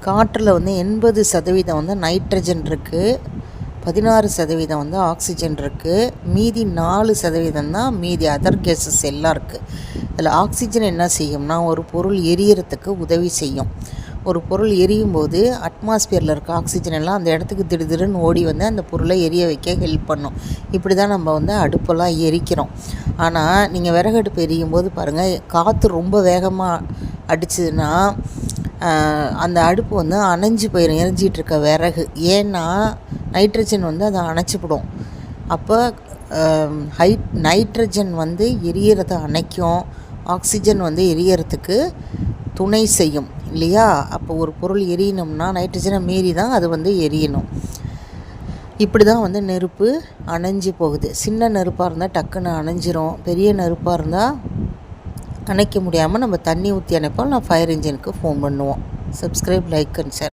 காற்றில் வந்து 80% வந்து நைட்ரஜன் இருக்குது, 16% வந்து ஆக்சிஜன் இருக்குது, மீதி 4% தான் மீதி அதர் கேஸஸ் எல்லாம் இருக்குது. இதில் ஆக்சிஜன் என்ன செய்யும்னா ஒரு பொருள் எரியறதுக்கு உதவி செய்யும். ஒரு பொருள் எரியும் போது அட்மாஸ்பியரில் இருக்க ஆக்சிஜன் எல்லாம் அந்த இடத்துக்கு திடுதிடுன்னு ஓடி வந்து அந்த பொருளை எரிய வைக்க ஹெல்ப் பண்ணும். இப்படி தான் நம்ம வந்து அடுப்பெல்லாம் எரிக்கிறோம். ஆனால் நீங்கள் விறகு அடுப்பு எரியும் போது பாருங்கள், காற்று ரொம்ப வேகமாக அடிச்சதுன்னா அந்த அடுப்பு வந்து அணைஞ்சு போயிடும், எரிஞ்சிகிட்டு இருக்க விறகு. ஏன்னா நைட்ரஜன் வந்து அதை அணைச்சிவிடும். அப்போ நைட்ரஜன் வந்து எரியறதை அணைக்கும், ஆக்சிஜன் வந்து எரியறதுக்கு துணை செய்யும் இல்லையா? அப்போ ஒரு பொருள் எரியணும்னா நைட்ரஜனை மீறி தான் அது வந்து எரியணும். இப்படி தான் வந்து நெருப்பு அணைஞ்சு போகுது. சின்ன நெருப்பாக இருந்தால் டக்குன்னு அணைஞ்சிரும், பெரிய நெருப்பாக இருந்தால் அணைக்க முடியாமல் நம்ம தண்ணி ஊற்றி அணைப்போம். நான் ஃபயர் இன்ஜினுக்கு ஃபோன் பண்ணுவோம். Subscribe, like and share.